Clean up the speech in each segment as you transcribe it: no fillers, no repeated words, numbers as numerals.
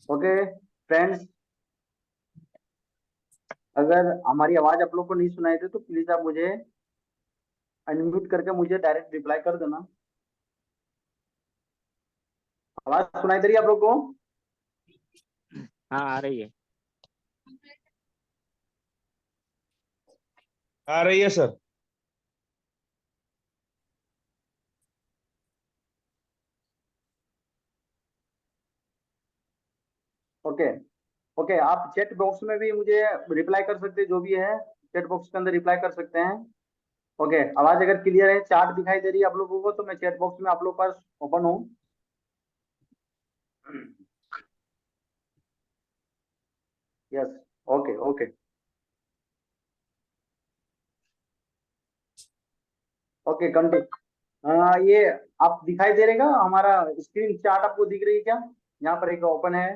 Okay friends, अगर हमारी आवाज आप लोग को नहीं सुनाई दे तो प्लीज आप मुझे अनम्यूट करके मुझे डायरेक्ट रिप्लाई कर देना। आवाज सुनाई दे रही है आप लोग को? हाँ आ रही है। आ रही है सर। ओके ओके, आप चैट बॉक्स में भी मुझे रिप्लाई कर सकते हैं, जो भी है चैट बॉक्स के अंदर रिप्लाई कर सकते हैं। ओके, आवाज अगर क्लियर है, चार्ट दिखाई दे रही है आप लोगों को, तो मैं चैट बॉक्स में आप लोग के पास ओपन हूँ। Yes, okay okay okay continue. ये आप दिखाई दे रहेगा, हमारा स्क्रीन चार्ट आपको दिख रही है क्या? यहाँ पर एक ओपन है।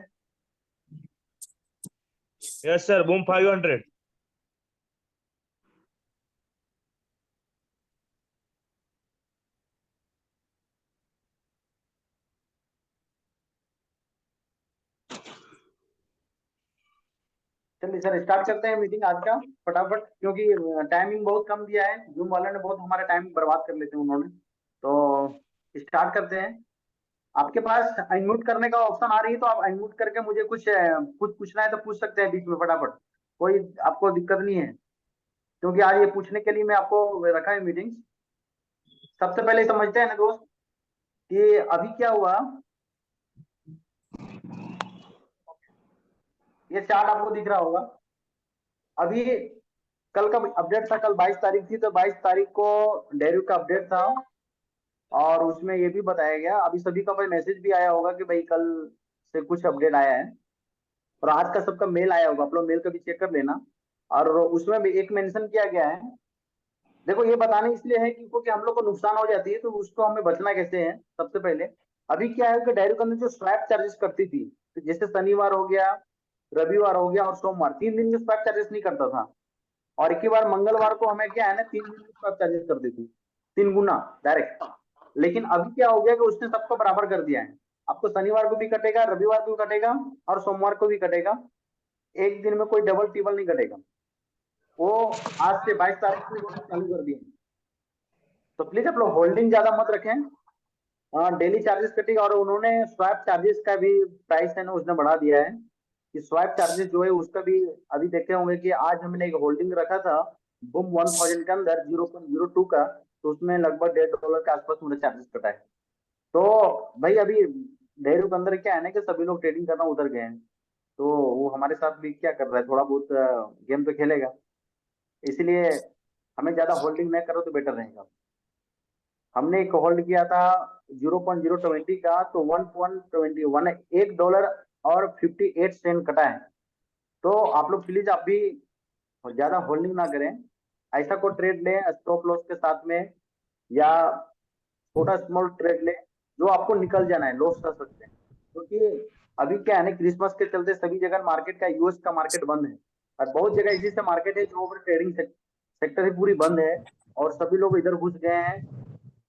Yes sir, boom 500। चलिए सर, स्टार्ट करते हैं मीटिंग आज का फटाफट, क्योंकि टाइमिंग बहुत कम दिया है, जूम वाले ने बहुत हमारा टाइम बर्बाद कर लेते हैं उन्होंने। तो स्टार्ट करते हैं। आपके पास अनम्यूट करने का ऑप्शन आ रही है तो आप अनम्यूट करके मुझे कुछ पूछना है तो पूछ सकते हैं बीच में फटाफट। कोई आपको दिक्कत नहीं है, क्योंकि आज ये पूछने के लिए मैं आपको रखा है मीटिंग। सबसे पहले समझते हैं ना दोस्त कि अभी क्या हुआ। ये चार्ट आपको दिख रहा होगा। अभी कल का अपडेट था, कल 22 तारीख थी, तो 22 तारीख को डेरिव का अपडेट था, और उसमें ये भी बताया गया, अभी सभी का भाई मैसेज भी आया होगा कि भाई कल से कुछ अपडेट आया है, और आज का सबका मेल आया होगा, आप लोग मेल का भी चेक कर लेना। और उसमें भी एक मेंशन किया गया है। देखो, ये बताने इसलिए है क्योंकि हम लोग को नुकसान हो जाती है, तो उसको हमें बचना कैसे है। सबसे पहले अभी क्या है कि डायरी के अंदर जो स्वैप चार्जेस करती थी, तो जैसे शनिवार हो गया, रविवार हो गया और सोमवार, 3 दिन के स्वैप चार्जेस नहीं करता था, और एक ही बार मंगलवार को हमें क्या है ना 3 दिन के स्वैप चार्जेस कर दी थी, 3 गुना डायरेक्ट। लेकिन अभी क्या हो गया कि उसने सबको बराबर कर दिया है। आपको शनिवार को भी कटेगा, रविवार को भी कटेगा और सोमवार को भी कटेगा। एक दिन में कोई डबल टिबल नहीं कटेगा। वो आज से 22 तारीख से वो चालू कर दिए। तो प्लीज आप लोग होल्डिंग ज्यादा मत रखें। डेली चार्जेस कटेगा, और उन्होंने स्वैप चार्जेस का भी प्राइस है ना उसने बढ़ा दिया है, कि स्वैप चार्जेस जो है उसका भी अभी देखे होंगे कि आज हमने एक होल्डिंग रखा था बुम 1000 के अंदर 0.02 का, तो उसमें लगभग $1.5 के आसपास मुझे चार्जेस कटा है। तो भाई अभी डेयरी के अंदर क्या है ना कि सभी लोग ट्रेडिंग करना उतर गए हैं, तो वो हमारे साथ भी क्या कर रहा है, थोड़ा बहुत गेम तो खेलेगा, इसलिए हमें ज्यादा होल्डिंग नहीं करो तो बेटर रहेगा। हमने एक होल्ड किया था 0.020 का, तो 1.21 $1 और 58 सेंट कटा है। तो आप लोग प्लीज आप भी ज्यादा होल्डिंग ना करें। ऐसा कोई ट्रेड लें स्टॉप लॉस के साथ में, या छोटा स्मॉल ट्रेड लें जो आपको निकल जाना है, लॉस कर सकते हैं। क्योंकि अभी क्या है ना, क्रिसमस के चलते सभी जगह मार्केट का, यूएस का मार्केट बंद है, और बहुत जगह ऐसी से मार्केट है जो ट्रेडिंग सेक्टर ही पूरी बंद है, और सभी लोग इधर घुस गए हैं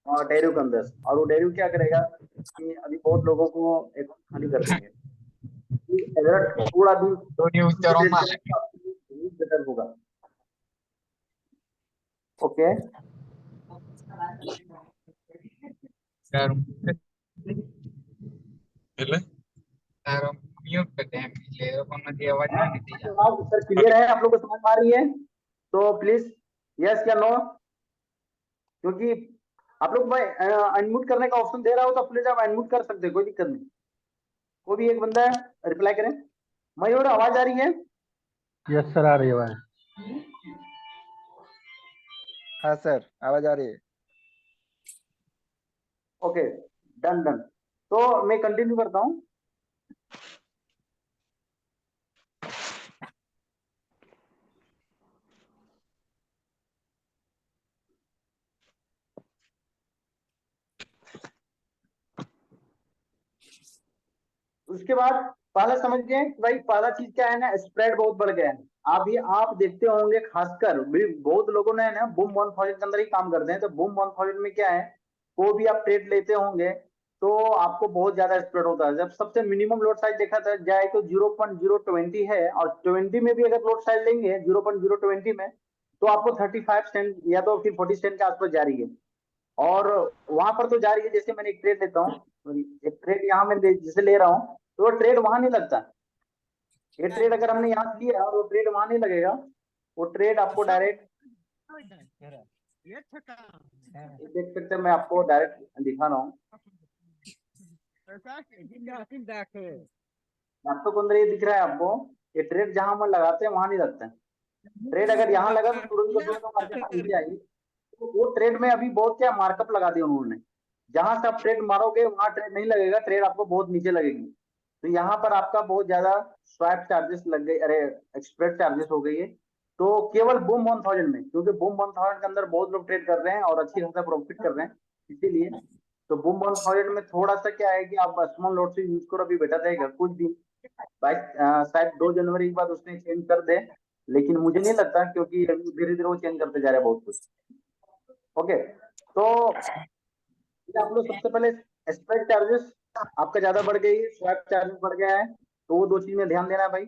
और डेरिव के अंदर। और वो डेरिव क्या करेगा कि अभी बहुत लोगों को अकाउंट खाली कर देंगे। कि अगर थोड़ा भी बेटर होगा। ओके, सर क्लियर है, आप लोग को समझ में आ रही है? तो प्लीज यस या नो, क्योंकि आप लोग भाई अनम्यूट करने का ऑप्शन दे रहा हो तो प्लीज आप अनम्यूट कर सकते हैं, कोई दिक्कत नहीं। कोई भी एक बंदा रिप्लाई करें। मयूर, आवाज आ रही है? यस सर, आ रही है आवाज। हाँ सर, आवाज आ रही है। Okay, done done. तो मैं कंटिन्यू करता हूँ। उसके बाद पहला समझ गए कि भाई पहला चीज क्या है ना, स्प्रेड बहुत बढ़ गया है। अभी आप देखते होंगे, खासकर भी बहुत लोगों ने ना बूम 1000 के अंदर ही काम करते हैं, तो बूम 1000 में क्या है, वो भी आप ट्रेड लेते होंगे तो आपको बहुत ज्यादा स्प्रेड होता है। जब सबसे मिनिमम लोड साइज देखा जाए तो 0.020 है, और 20 में भी अगर लोड साइज लेंगे 0.020 में, तो आपको 35 सेंट या तो फिर 40 सेंट के आसपास जा रही है। और वहां पर तो जा रही है। जैसे मैंने एक ट्रेड लेता हूँ, एक ट्रेड यहाँ मैं जैसे ले रहा हूँ, तो वो ट्रेड वहां नहीं लगता। ये ट्रेड अगर हमने यहाँ से लिया और वो ट्रेड वहां नहीं लगेगा, वो ट्रेड आपको डायरेक्ट देख सकते हैं। मैं आपको डायरेक्ट दिखा रहा हूँ। लैपटॉप के अंदर ये दिख रहा है आपको, ये ट्रेड जहां हम लगाते हैं वहां नहीं लगता है। ट्रेड अगर यहाँ लगा तो तुरंत का तुरंत मार्केट नीचे आएगी। तो वो ट्रेड में अभी बहुत क्या मार्कअप लगा दिया उन्होंने। जहां से आप ट्रेड मारोगे वहां ट्रेड नहीं लगेगा, ट्रेड आपको बहुत नीचे लगेगी। तो यहाँ पर आपका बहुत ज्यादा स्वैप चार्जेस लग गई, अरे एक्सप्रेस चार्जेस हो गई है। तो केवल बूम 1000 में, क्योंकि बूम 1000 के अंदर बहुत लोग ट्रेड कर रहे हैं और अच्छी खासा प्रॉफिट कर रहे हैं, इसीलिए। तो बूम 1000 में थोड़ा सा क्या है कि आप स्मॉल लॉट से यूज करो, अभी बेटर रहेगा कुछ दिन। शायद 2 जनवरी के बाद उसने चेंज कर दे, लेकिन मुझे नहीं लगता, क्योंकि अभी धीरे धीरे वो चेंज करते जा रहे हैं बहुत कुछ। ओके, तो ये आप लोग सबसे पहले स्प्रेड चार्जेस आपका ज्यादा बढ़ गई है, स्वैप चार्जेस बढ़ गया है, तो वो दो चीज में ध्यान देना है भाई।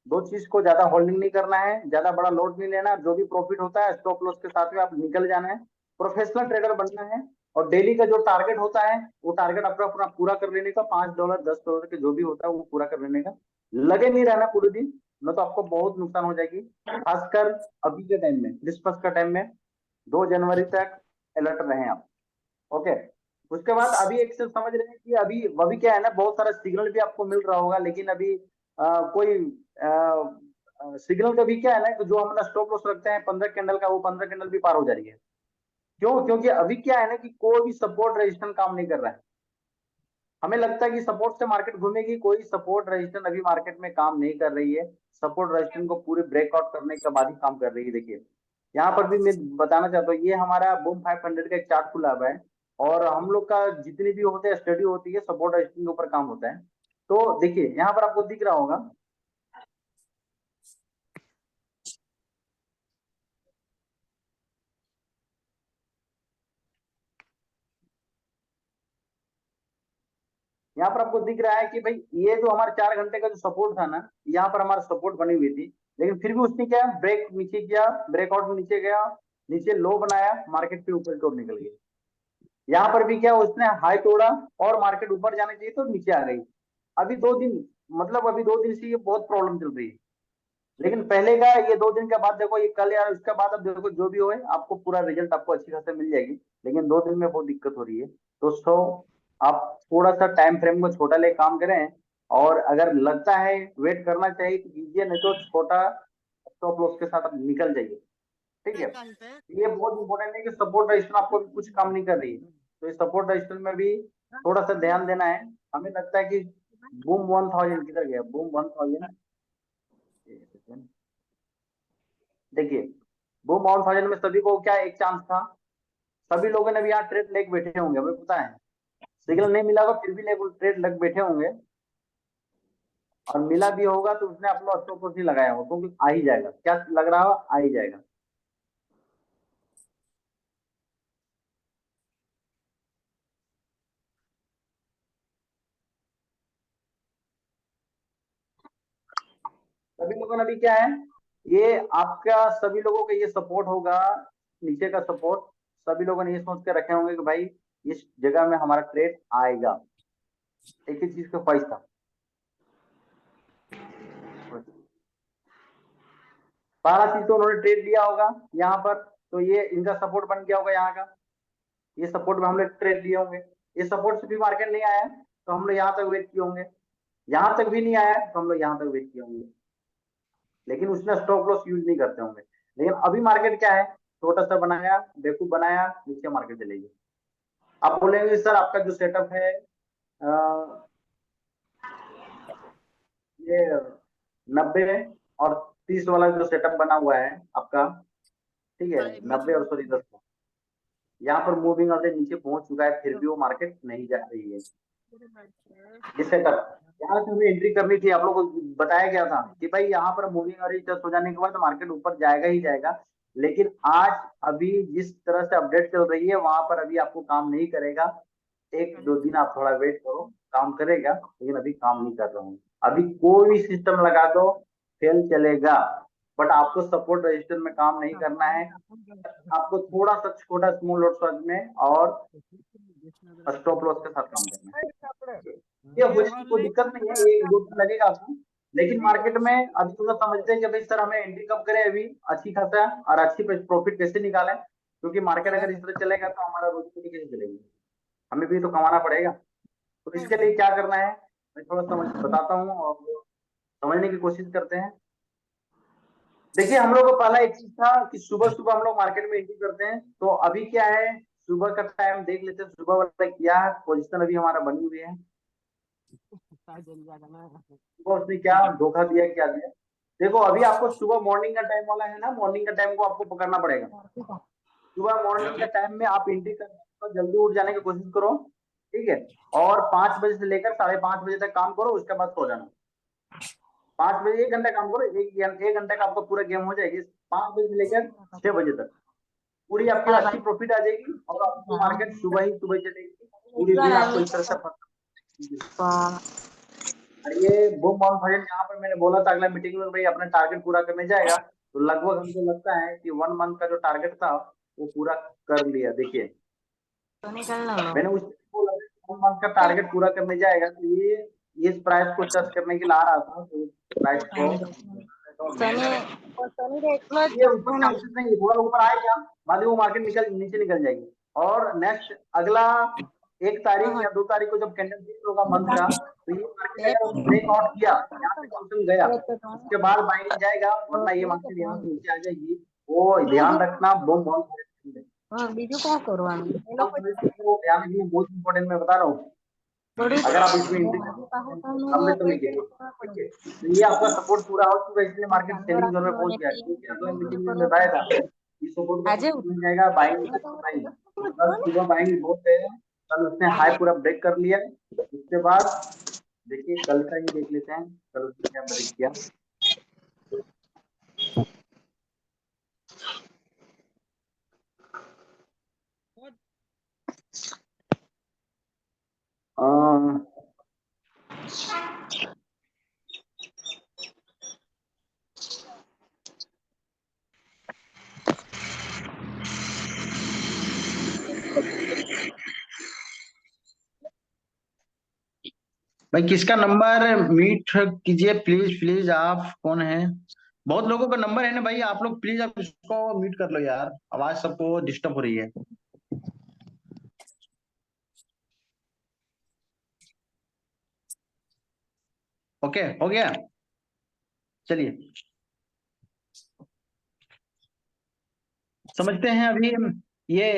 दो चीज को ज्यादा होल्डिंग नहीं करना है, ज्यादा बड़ा लोड नहीं लेना, जो भी प्रॉफिट होता है स्टॉप लॉस के साथ में आप निकल जाना है। प्रोफेशनल ट्रेडर बनना है, और डेली का जो टारगेट होता है वो टारगेट अपना अपना पूरा कर लेने का, $5 $10 के जो भी होता है वो पूरा कर लेने का। लगे नहीं रहना पूरे दिन, न तो आपको बहुत नुकसान हो जाएगी। खासकर अभी के टाइम में, क्रिसमस का टाइम में, 2 जनवरी तक अलर्ट रहे आप। ओके, उसके बाद अभी एक चीज समझ रहे हैं कि अभी क्या है ना, बहुत सारा सिग्नल भी आपको मिल रहा होगा, लेकिन अभी कोई सिग्नल का भी क्या है ना कि जो हम अपना स्टॉप लॉस रखते हैं 15 कैंडल का, वो 15 कैंडल भी पार हो जा रही है। क्यों? क्योंकि अभी क्या है ना कि कोई भी सपोर्ट रेजिस्टेंस काम नहीं कर रहा है। हमें लगता है कि सपोर्ट से मार्केट घूमेगी, कोई सपोर्ट रेजिस्टेंस अभी मार्केट में काम नहीं कर रही है। सपोर्ट रेजिस्टेंस को पूरे ब्रेकआउट करने के बाद ही काम कर रही है। देखिए यहाँ पर भी मैं बताना चाहता हूँ, ये हमारा बूम 500 का एक चार्ट खुला हुआ है, और हम लोग का जितनी भी होते हैं स्टडी होती है सपोर्ट रेजिस्टेंस के ऊपर काम होता है। तो देखिए यहाँ पर आपको दिख रहा होगा, यहाँ पर आपको दिख रहा है कि भाई ये जो हमारा 4 घंटे का जो सपोर्ट था ना, यहाँ पर हमारा सपोर्ट बनी हुई थी, लेकिन फिर भी उसने क्या ब्रेक नीचे किया, ब्रेकआउट में नीचे गया, नीचे लो बनाया, मार्केट फिर ऊपर की ओर निकल गया। यहाँ पर भी क्या उसने हाई तोड़ा और मार्केट ऊपर जाना चाहिए तो नीचे आ गई। अभी 2 दिन, मतलब अभी 2 दिन से ये बहुत प्रॉब्लम चल रही है। लेकिन पहले का ये 2 दिन के बाद देखो, ये कल या उसके बाद अब देखो, जो भी हो आपको पूरा रिजल्ट आपको अच्छी खासा मिल जाएगी। लेकिन 2 दिन में बहुत दिक्कत हो रही है। दोस्तों आप थोड़ा सा टाइम फ्रेम को छोटा ले काम करें, और अगर लगता है वेट करना चाहिए तो कीजिए, नहीं तो छोटा स्टॉप लॉस के साथ आप निकल जाइए। ठीक है, ये बहुत इंपॉर्टेंट है कि सपोर्ट रजिस्टर आपको भी कुछ काम नहीं कर रही है, तो इस सपोर्ट रजिस्टर में भी थोड़ा सा ध्यान देना है। हमें लगता है कि बूम 1000 किधर गया, बूम 1000, देखिए बूम 1000 में सभी को क्या एक चांस था, सभी लोगों ने भी यहाँ ट्रेड लेके बैठे होंगे, हमें पता है सिग्नल नहीं मिला होगा फिर भी लेके ट्रेड लग बैठे होंगे, और मिला भी होगा तो उसने अपना स्टॉप लॉस नहीं लगाया होगा, क्योंकि आ ही जाएगा, क्या लग रहा हो आ ही जाएगा। सभी लोगों ने भी क्या है, ये आपका सभी लोगों का ये सपोर्ट होगा, नीचे का सपोर्ट। सभी लोगों ने ये सोच के रखे होंगे कि भाई इस जगह में हमारा ट्रेड आएगा, एक ही चीज का ख्वाहिश था। सारा चीज तो उन्होंने ट्रेड लिया होगा यहाँ पर, तो ये इनका सपोर्ट बन गया होगा यहाँ का, ये सपोर्ट में हम लोग ट्रेड लिए होंगे। ये सपोर्ट से भी मार्केट नहीं आया तो हम लोग यहाँ तक वेट किए होंगे, यहाँ तक भी नहीं आया तो हम लोग यहाँ तक वेट किए होंगे, लेकिन उसने स्टॉप लॉस यूज नहीं करते होंगे। लेकिन अभी मार्केट क्या है, छोटा सा बनाया, बेवकूफ बनाया, नीचे मार्केट चलेगी। आप बोलेंगे सर आपका जो सेटअप है ये 90 और 30 वाला जो सेटअप बना हुआ है आपका, ठीक है, 90 और सॉरी 10, यहाँ पर मूविंग ऑर्डर नीचे पहुंच चुका है, फिर भी वो मार्केट नहीं जा रही है। ये सेटअप यहाँ से हमें एंट्री करनी थी, आप लोगों को बताया गया था कि भाई यहाँ पर मूविंग एवरेज टच हो जाने के बाद मार्केट ऊपर जाएगा ही जाएगा। लेकिन आज अभी जिस तरह से अपडेट चल रही है वहां पर अभी आपको काम नहीं करेगा। एक दो दिन आप थोड़ा वेट करो, काम करेगा, लेकिन अभी काम नहीं कर रहा हूँ। अभी कोई भी सिस्टम लगा दो फेल चलेगा, बट आपको सपोर्ट रजिस्टर में काम नहीं करना है। आपको थोड़ा सा छोटा स्मॉल लॉट साइज में और स्टॉप लॉस के साथ काम करना है। ये हो जाएगी, कोई दिक्कत नहीं है, एक दो दिन लगेगा आपको। लेकिन मार्केट में अभी तो समझते हैं कि भाई सर हमें एंट्री कब करें अभी अच्छी खासा और अच्छी प्रॉफिट कैसे निकालें, क्योंकि मार्केट अगर इस तरह चलेगा तो हमारा रोजी रोटी कैसे चलेगी, हमें भी तो कमाना पड़ेगा। तो इसके लिए क्या करना है मैं थोड़ा समझ बताता हूँ और समझने की कोशिश करते हैं। देखिए हम लोग को पहला एक चीज था कि सुबह सुबह हम लोग मार्केट में एंट्री करते हैं, तो अभी क्या है सुबह का टाइम देख लेते हैं, सुबह वाला क्या पोजीशन अभी हमारा बनी हुई है, सुबह उसने क्या धोखा दिया क्या दिया। देखो अभी आपको सुबह मॉर्निंग का टाइम वाला है ना, मॉर्निंग का टाइम को आपको पकड़ना पड़ेगा। सुबह मॉर्निंग का टाइम में आप एंट्री कर तो जल्दी उठ जाने की कोशिश करो, ठीक है। और 5 बजे से लेकर 5:30 बजे तक काम करो, उसके बाद सो जाना। 5 बजे 1 घंटा काम करो, एक घंटे का आपका पूरा गेम हो जाएगी। 5 बजे से लेकर 6 बजे तक पूरी आपकी अच्छी प्रॉफिट आ जाएगी और आपकी मार्केट सुबह ही सुबह चलेगी, पूरी दिन आपको इस तरह से और ये बुम ऑन प्रोजेक्ट जहाँ पर मैंने बोला था अगला मीटिंग में भाई अपना टारगेट पूरा करने जाएगा, तो लगभग हमको लगता है कि 1 मंथ का जो टारगेट था वो पूरा कर लिया। देखिए मैंने उस बोला 1 मंथ का टारगेट पूरा करने जाएगा, तो ये इस प्राइस को टच करने के लिए आ रहा था, तो प्राइस को ये ऊपर चांसेस नहीं है, थोड़ा ऊपर आएगा बाद में वो मार्केट निकल नीचे निकल जाएगी। और नेक्स्ट अगला 1 तारीख या 2 तारीख को जब कैंडल फिक्स होगा मंथ का, तो ये मार्केट अगर ब्रेक आउट किया यहाँ से क्वेश्चन गया उसके बाद बाइंग जाएगा, वरना ये मार्केट यहाँ से नीचे आ जाएगी। वो ध्यान रखना बम बम ध्यान रखना बहुत इंपॉर्टेंट मैं बता रहा हूँ। अगर आप इसमें एंट्री लंबे समय के लिए, ठीक है, तो ये आपका सपोर्ट पूरा हो चुका है, इसलिए मार्केट सेलिंग जोन में पहुंच गया है। क्योंकि अगला मीटिंग में बताया था ये सपोर्ट का मिल जाएगा, बाइंग बाइंग कल सुबह बाइंग बहुत है, कल उसने हाई पूरा ब्रेक कर लिया। उसके बाद देखिए कल का ही देख लेते हैं, कल उसने क्या ब्रेक किया। अ, भाई किसका नंबर मीट कीजिए प्लीज प्लीज, आप कौन है? बहुत लोगों का नंबर है ना भाई, आप लोग प्लीज आप इसको म्यूट कर लो यार, आवाज सबको डिस्टर्ब हो रही है। ओके हो गया, चलिए समझते हैं अभी हम ये।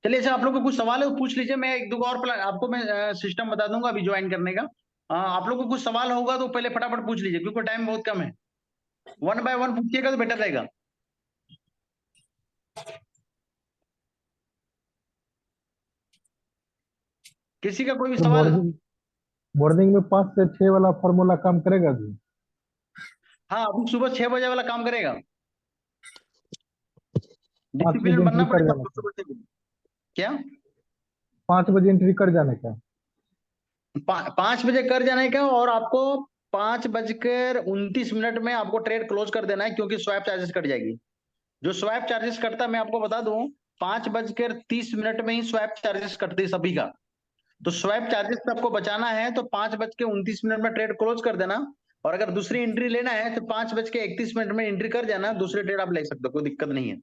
चलिए अच्छा, आप लोग को कुछ सवाल है वो पूछ लीजिए, मैं एक दो और प्लान आपको मैं सिस्टम बता दूंगा अभी ज्वाइन करने का। आप लोग को कुछ सवाल होगा तो पहले फटाफट पूछ लीजिए क्योंकि टाइम बहुत कम है, 1 बाय 1 पूछिएगा तो बेटर रहेगा। किसी का कोई भी तो सवाल? मॉर्निंग मॉर्निंग में 5 से 6 वाला फॉर्मूला काम करेगा जी? हाँ अभी सुबह 6 बजे वाला काम करेगा, 5 बजे डिसिप्लिन बनना एंट्री कर पड़ेगा जाने आपको का? सुबह 6 बजे। क्या 5 बजे एंट्री कर जाने का? 5 बजे कर जाने का, और आपको 5:29 में आपको ट्रेड क्लोज कर देना है क्योंकि स्वैप चार्जेस कट जाएगी। जो स्वैप चार्जेस कटता है मैं आपको बता दूं, 5:30 में ही स्वैप चार्जेस कटते हैं सभी का। तो स्वैप चार्जेस से आपको बचाना है तो 5:29 में ट्रेड क्लोज कर देना, और अगर दूसरी एंट्री लेना है तो 5:31 में एंट्री कर जाना, दूसरे ट्रेड आप ले सकते हो, कोई दिक्कत नहीं है।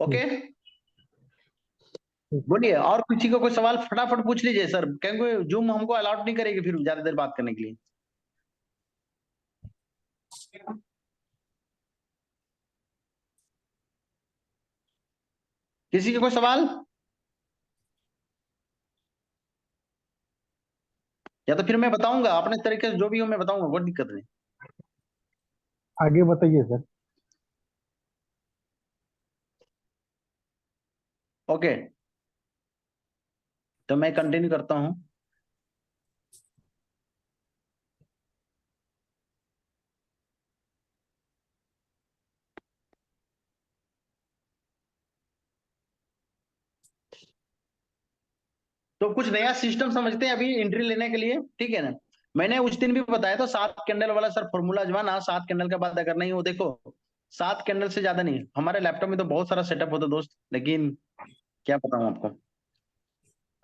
ओके ठीक। बोलिए, और किसी को कोई सवाल फटाफट पूछ लीजिए सर, क्योंकि जूम हमको अलाउड नहीं करेगी फिर ज्यादा देर बात करने के लिए। किसी का कोई सवाल? या तो फिर मैं बताऊंगा अपने तरीके से, जो भी हो मैं बताऊंगा, कोई दिक्कत नहीं। आगे बताइए सर। ओके तो मैं कंटिन्यू करता हूं। तो कुछ नया सिस्टम समझते हैं अभी एंट्री लेने के लिए, ठीक है ना। मैंने उस दिन भी बताया था 7 कैंडल वाला सर फॉर्मूला जमाना, 7 कैंडल के बाद अगर नहीं हो, देखो 7 कैंडल से ज्यादा नहीं। हमारे लैपटॉप में तो बहुत सारा सेटअप होता दोस्त, लेकिन क्या बताऊं आपको,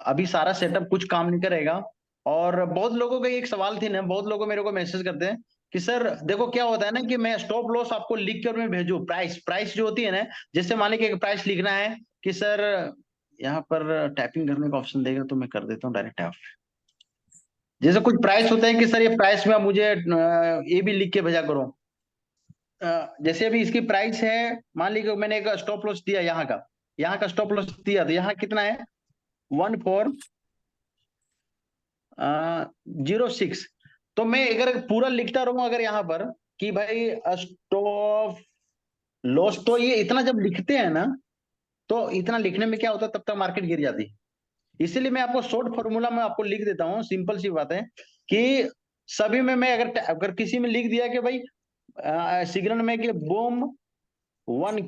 अभी सारा सेटअप कुछ काम नहीं करेगा। और बहुत लोगों का एक सवाल थी ना, बहुत लोगों मेरे को मैसेज करते हैं कि सर देखो क्या होता है ना कि मैं स्टॉप लॉस आपको लिख कर मैं भेजू, प्राइस जो होती है ना, जैसे मान लीजिए प्राइस लिखना है कि सर यहाँ पर टाइपिंग करने का ऑप्शन देगा तो मैं कर देता हूँ डायरेक्ट ऐप। जैसे कुछ प्राइस होते हैं कि सर ये प्राइस में आप मुझे ये भी लिख के भेजा करो। जैसे अभी इसकी प्राइस है, मान लीजिए मैंने एक स्टॉप लॉस दिया यहाँ का स्टॉप लॉस दिया, तो यहाँ कितना है 1406। तो मैं अगर पूरा लिखता रहूं अगर यहाँ पर कि भाई स्टॉप लॉस, तो ये इतना जब लिखते हैं ना, तो इतना लिखने में क्या होता है, तब तक मार्केट गिर जाती है। इसीलिए मैं आपको शॉर्ट फॉर्मूला में आपको लिख देता हूँ, सिंपल सी बात है कि सभी में मैं अगर किसी में लिख दिया कि भाई सिग्नल में कि बूम 1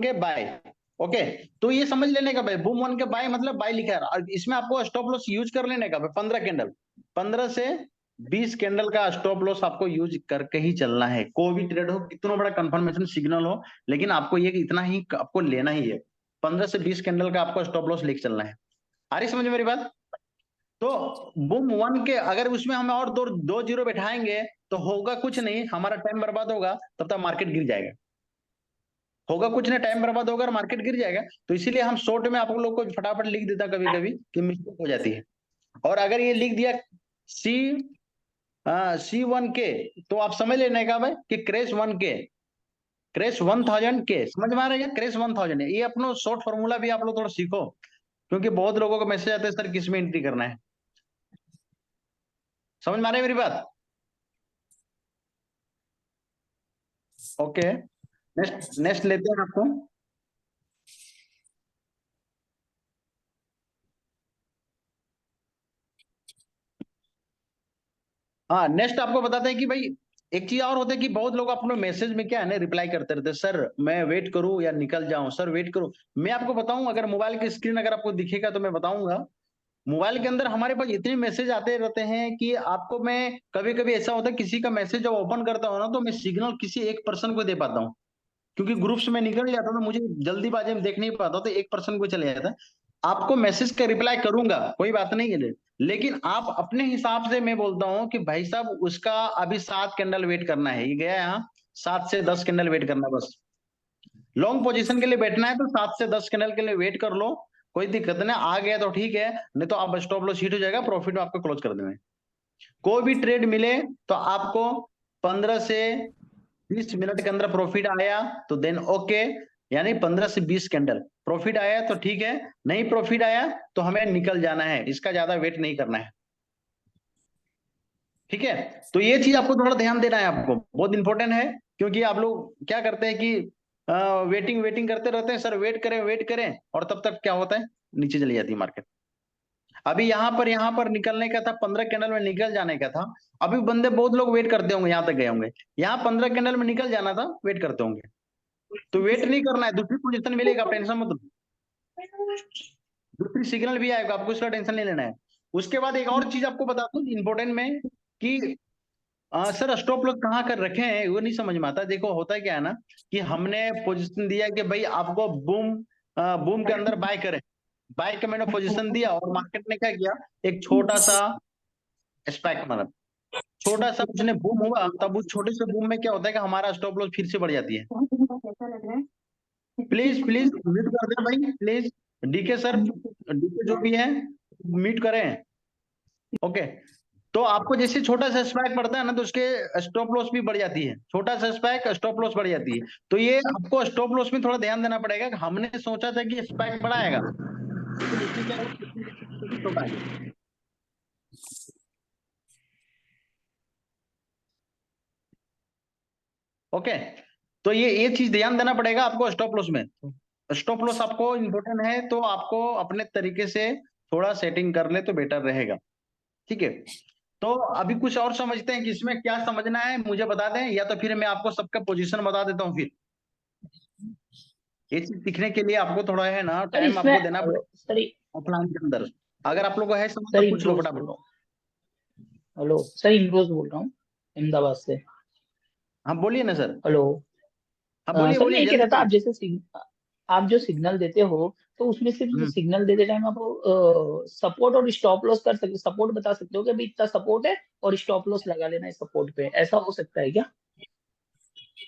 के बाय, ओके, तो ये समझ लेने का भाई बूम 1 के बाय मतलब बाय लिखा है, और इसमें आपको स्टॉप लॉस यूज कर लेने का भाई 15 कैंडल, 15 से 20 कैंडल का स्टॉप लॉस आपको यूज करके ही चलना है। कोई भी ट्रेड हो, कितना बड़ा कंफर्मेशन सिग्नल हो, लेकिन आपको ये इतना ही आपको लेना ही है, 15 से 20 कैंडल का आपको स्टॉप लॉस लेके चलना है। आ रही समझ मेरी बात। तो बूम 1 के अगर उसमें हम और दो जीरो बैठाएंगे तो होगा कुछ नहीं, हमारा टाइम बर्बाद होगा, तब तक मार्केट गिर जाएगा। होगा कुछ नहीं, टाइम बर्बाद होगा और मार्केट गिर जाएगा। तो इसीलिए हम शॉर्ट में आप लोग को फटाफट लिख देता कभी कभी कि मिस्टेक हो जाती है। और अगर ये लिख दिया C1 के, तो आप समझ लेने का भाई कि क्रैश 1000 के, समझ में आ रहा है, क्रैश 1000 है। ये अपना शॉर्ट फॉर्मूला भी आप लोग थोड़ा सीखो, क्योंकि बहुत लोगों को मैसेज आते हैं सर किस में एंट्री करना है। समझ में आ रही है मेरी बात। ओके, नेक्स्ट लेते हैं आपको। हाँ, नेक्स्ट आपको बताते हैं कि भाई एक चीज और होता है कि बहुत लोग अपने मैसेज में क्या है ना रिप्लाई करते रहते हैं, सर मैं वेट करूं या निकल जाऊं, सर वेट करूं। मैं आपको बताऊं, अगर मोबाइल की स्क्रीन अगर आपको दिखेगा तो मैं बताऊंगा, मोबाइल के अंदर हमारे पास इतने मैसेज आते रहते हैं कि आपको मैं कभी कभी ऐसा होता है किसी का मैसेज जब ओपन करता हूँ ना, तो मैं सिग्नल किसी एक पर्सन को दे पाता हूँ, क्योंकि ग्रुप्स में निकल जाता था, मुझे जल्दीबाजी में देख नहीं पाता, तो एक पर्सन को चले जाता। आपको मैसेज का रिप्लाई करूंगा, कोई बात नहीं है, लेकिन आप अपने हिसाब से, मैं बोलता हूँ कि भाई साहब उसका अभी 7 कैंडल वेट करना है, ये गया यहाँ 7 से 10 कैंडल वेट करना बस। लॉन्ग पोजीशन के लिए बैठना है तो 7 से 10 कैंडल के लिए वेट कर लो, कोई दिक्कत नहीं, आ गया तो ठीक है, नहीं तो आप स्टॉप लॉस हिट हो जाएगा, प्रॉफिट में आपको क्लोज कर देना है। कोई भी ट्रेड मिले तो आपको 15 से 20 मिनट के अंदर प्रॉफिट आया तो देन ओके, यानी 15 से 20 कैंडल प्रॉफिट आया तो ठीक है, नहीं प्रॉफिट आया तो हमें निकल जाना है, इसका ज्यादा वेट नहीं करना है, ठीक है। तो ये चीज आपको थोड़ा ध्यान देना है, आपको बहुत इंपॉर्टेंट है, क्योंकि आप लोग क्या करते हैं कि वेटिंग करते रहते हैं, सर वेट करें, और तब तक क्या होता है, नीचे चली जाती है मार्केट। अभी यहाँ पर निकलने का था, 15 कैंडल में निकल जाने का था, अभी बंदे बहुत लोग वेट करते होंगे, यहाँ तक गए होंगे, यहाँ 15 कैंडल में निकल जाना था, वेट करते होंगे। तो वेट नहीं करना है, दूसरी पोजीशन मिलेगा, आप टेंशन मत लो, दूसरी सिग्नल भी आएगा, आपको इसका टेंशन नहीं लेना है। उसके बाद एक और चीज आपको बता दूं इंपॉर्टेंट में कि सर स्टॉप लॉस कहाँ कर रखे हैं, वो नहीं समझ में आता। देखो होता है क्या है ना कि हमने पोजीशन दिया कि भाई आपको बूम के अंदर बाय करें, बाय का मैंने पोजीशन दिया, और मार्केट ने क्या किया, एक छोटा सा स्पाइक मारा, छोटा सा उसने बूम हुआ, तब उस छोटे से बूम में क्या होता है कि हमारा स्टॉप लॉस फिर से बढ़ जाती है। प्लीज प्लीज म्यूट कर दे भाई प्लीज, डीके सर, डीके जो भी है म्यूट करें, ओके। तो आपको जैसे छोटा सा स्पाइक पड़ता है ना, तो उसके स्टॉप लॉस भी बढ़ जाती है, छोटा सा स्पाइक स्टॉप लॉस बढ़ जाती है। तो ये आपको स्टॉप लॉस में थोड़ा ध्यान देना पड़ेगा कि हमने सोचा था कि स्पाइक बढ़ाएगा, लेकिन उसने क्या छोटा है, ओके। तो ये चीज ध्यान देना पड़ेगा आपको स्टॉप लॉस में। स्टॉप लॉस आपको इंपॉर्टेंट है, तो आपको अपने तरीके से थोड़ा सेटिंग कर ले तो बेटर रहेगा, ठीक है। तो अभी कुछ और समझते हैं कि इसमें क्या समझना है, मुझे बता दें, या तो फिर मैं आपको सबका पोजीशन बता देता हूँ फिर, ये चीज सीखने के लिए आपको थोड़ा है ना सर टाइम इसमें आपको देना सर पड़ेगा ऑफलाइन के अंदर। अगर आप लोग को है समझ सर तो पूछ लो इमरोज बोल फटाफट। रहा हूँ। हेलो सर, इमरोज बोल रहा हूँ अहमदाबाद से। हाँ बोलिए ना सर। हेलो। हाँ बोलिए सर मैं बोलिए ये कह जल्दी रहा था, बोलिए। आप जैसे आप जो सिग्नल देते हो, तो उसमें सिर्फ हम्म। सिग्नल देते टाइम आप सपोर्ट और स्टॉप लॉस कर सकते, सपोर्ट बता सकते हो कि भाई इतना सपोर्ट है और स्टॉप लॉस लगा लेना है सपोर्ट पे, ऐसा हो सकता है क्या?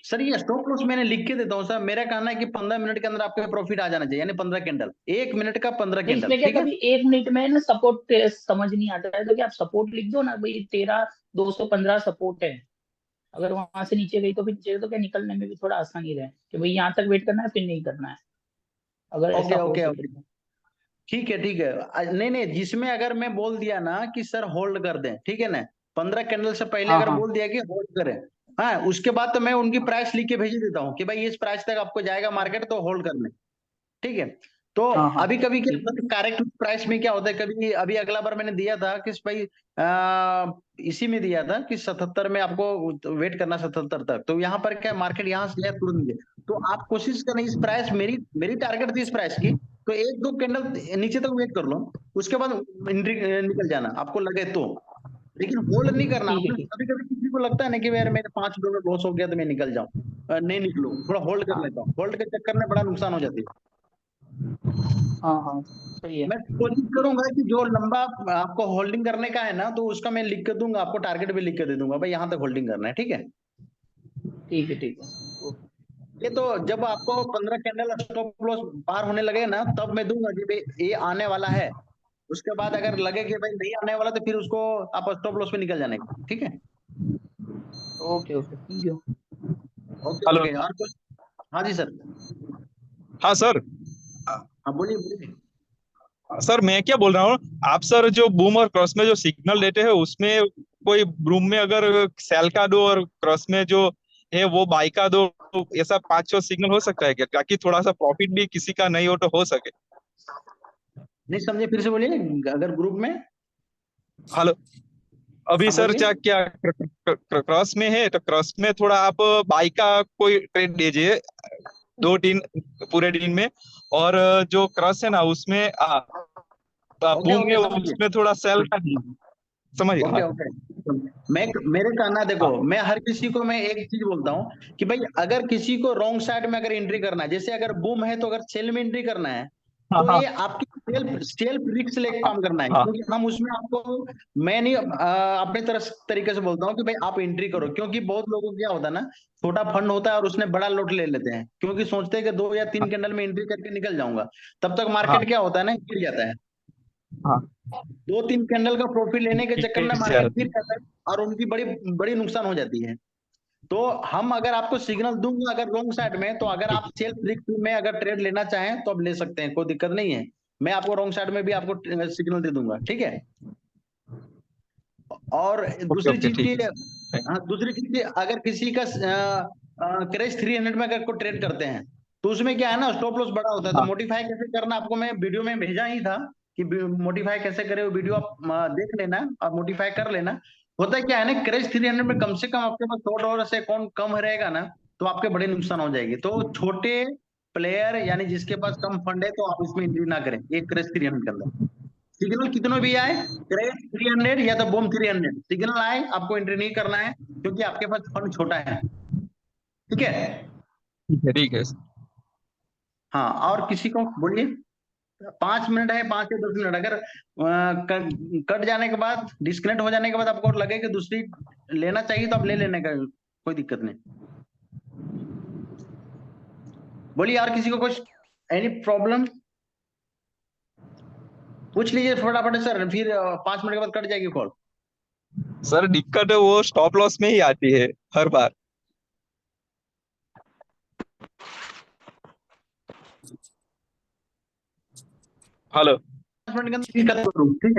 सर ये स्टॉप लॉस मैंने लिख के देता हूँ सर। मेरा कहना है कि 15 मिनट के अंदर आपका प्रॉफिट आ जाना चाहिए, यानी 15 कैंडल, 1 मिनट का 15 नहीं, कैंडल, इसमें क्या ठीक है। कभी 1 मिनट में ना सपोर्ट समझ नहीं आता है, तो क्या आप सपोर्ट लिख दो ना भाई, 13,215 सपोर्ट है। अगर वहां से नीचे गई तो फिर नीचे तो क्या निकलने में भी थोड़ा आसानी रहे कि भाई यहाँ तक वेट करना है फिर नहीं करना है, अगर ऐसा ओके हो ओके सके ओके। तो। ठीक है ठीक है। नहीं नहीं, जिसमें अगर मैं बोल दिया ना कि सर होल्ड कर दें, ठीक है ना, 15 कैंडल से पहले हाँ अगर हाँ बोल दिया कि होल्ड करें, हाँ उसके बाद तो मैं उनकी प्राइस लिख के भेज देता हूँ कि भाई इस प्राइस तक आपको जाएगा मार्केट तो होल्ड कर लें, ठीक है। तो हाँ हाँ। अभी कभी क्या ठीक। करेक्ट प्राइस में क्या होता है, कभी अभी अगला बार मैंने दिया था कि भाई इसी में दिया था कि 77 में आपको वेट करना, 77 तक, तो यहाँ पर क्या मार्केट यहाँ से गया तुरंत गया। तो आप कोशिश करें इस प्राइस, मेरी मेरी टारगेट थी इस प्राइस की, तो 1-2 कैंडल नीचे तक वेट कर लो, उसके बाद एंट्री निकल जाना आपको लगे तो। लेकिन होल्ड नहीं करना ठीक है आपने। ठीक। कभी कभी किसी को लगता है ना कि यार मेरे $5 लॉस हो गया तो मैं निकल जाऊं, नहीं निकलो, थोड़ा होल्ड कर हाँ लेता हूँ। होल्ड के चक्कर में बड़ा नुकसान हो जाती है। हाँ हाँ, सही है। मैं कोशिश करूंगा कि जो लंबा आपको होल्डिंग करने का है ना, तो उसका मैं लिख के दूंगा आपको, टारगेट भी लिख के दे दूंगा भाई यहाँ तक होल्डिंग करना है, ठीक है। ठीक है ठीक है। ओके। ये तो जब आपको 15 कैंडल स्टॉप लॉस पार होने लगे ना, तब मैं दूंगा कि भाई ये आने वाला है। उसके बाद अगर लगे कि भाई नहीं आने वाला, तो फिर उसको आप स्टॉप लॉस पे निकल जाने का, ठीक है। Okay okay, thank you. Okay hello. Okay. और कुछ? हाँ जी सर। हाँ सर। हाँ बोलिए बोलिए। सर मैं क्या बोल रहा हूँ, आप सर जो बूम और क्रॉस में जो सिग्नल देते हैं उसमें कोई बूम में अगर सेल का दो और क्रॉस में जो है वो बाई का दो, तो ऐसा 5-6 सिग्नल हो सकता है क्या, ताकि थोड़ा सा प्रॉफिट भी किसी का नहीं हो तो हो सके। नहीं समझे, फिर से बोलिए। अगर ग्रुप में। हेलो। अभी हाँ सर बोलिए। क्या क्या क्रॉस में है, तो क्रॉस में थोड़ा आप बाई का कोई ट्रेड दीजिए 2 दिन, पूरे दिन में। और जो क्रॉस है ना उसमें ओके बूम ओके है समझिए। उसमें थोड़ा सेल का दीजिए। समझ गया, ओके हाँ। ओके। मैं मेरे कहना देखो, हाँ मैं हर किसी को मैं एक चीज बोलता हूँ कि भाई अगर किसी को रॉन्ग साइड में अगर एंट्री करना है, जैसे अगर बूम है तो अगर सेल में एंट्री करना है, हाँ तो हाँ ये आपकी सेल्फ सेल्फ रिस्क लेके काम करना है, हाँ क्योंकि हम उसमें आपको, मैं नहीं अपने तरफ तरीके से बोलता हूँ कि भाई आप एंट्री करो, क्योंकि बहुत लोगों को क्या होता है ना, छोटा फंड होता है और उसने बड़ा लॉट ले लेते हैं, क्योंकि सोचते हैं कि 2 या 3 कैंडल में एंट्री करके निकल जाऊंगा। तब तक हाँ मार्केट क्या होता है ना, गिर जाता है। हाँ। 2-3 कैंडल का प्रॉफिट लेने के चक्कर में गिर मार्केट गिर जाती। जाता है और उनकी बड़ी बड़ी नुकसान हो जाती है। तो हम अगर आपको सिग्नल दूंगा अगर रॉन्ग साइड में, तो अगर आप सेल्फ रिस्क में अगर ट्रेड लेना चाहें तो आप ले सकते हैं, कोई दिक्कत नहीं है। मैं आपको रॉन्ग साइड में भी आपको सिग्नल दे दूंगा, ठीक है। और ओके दूसरी ओके, चीज की, ठीक है। हाँ दूसरी चीज की, अगर किसी का क्रेश 300 में अगर को ट्रेड करते हैं, तो उसमें क्या है ना, स्टॉप लॉस बड़ा होता है। तो हाँ मोडिफाई कैसे करना आपको मैं वीडियो में भेजा ही था कि मोडिफाई कैसे करे, वो वीडियो आप देख लेना और मोडिफाई कर लेना। होता क्या है ना, क्रेश 300 में कम से कम आपके पास $100 से कौन कम रहेगा ना, तो आपके बड़े नुकसान हो जाएंगे। तो छोटे प्लेयर यानी जिसके पास कम फंड है, तो आप इसमें एंट्री ना करें एक क्रेश 300 के अंदर। सिग्नल कितनों भी आए, क्रेश 300 या तो बूम 300, सिग्नल आए आपको एंट्री नहीं करना है, क्योंकि आपके पास फंड छोटा है, ठीक है। ठीक है ठीक है। हाँ और किसी को बोलिए। 5 मिनट है, 5 या 10 मिनट, अगर कट जाने के बाद, डिस्कनेक्ट हो जाने के बाद आपको लगे कि दूसरी लेना चाहिए, तो आप ले लेने का, कोई दिक्कत नहीं। बोलिए और किसी को कुछ, एनी प्रॉब्लम पूछ लीजिए फटाफट सर, फिर 5 मिनट के बाद कट जाएगी कॉल। सर दिक्कत है वो स्टॉप लॉस में ही आती है हर बार। हेलो। 5 मिनट के अंदर दिक्कत करूँ, ठीक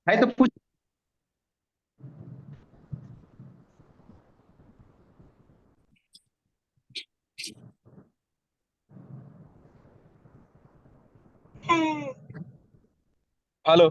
है तो पूछ। हेलो।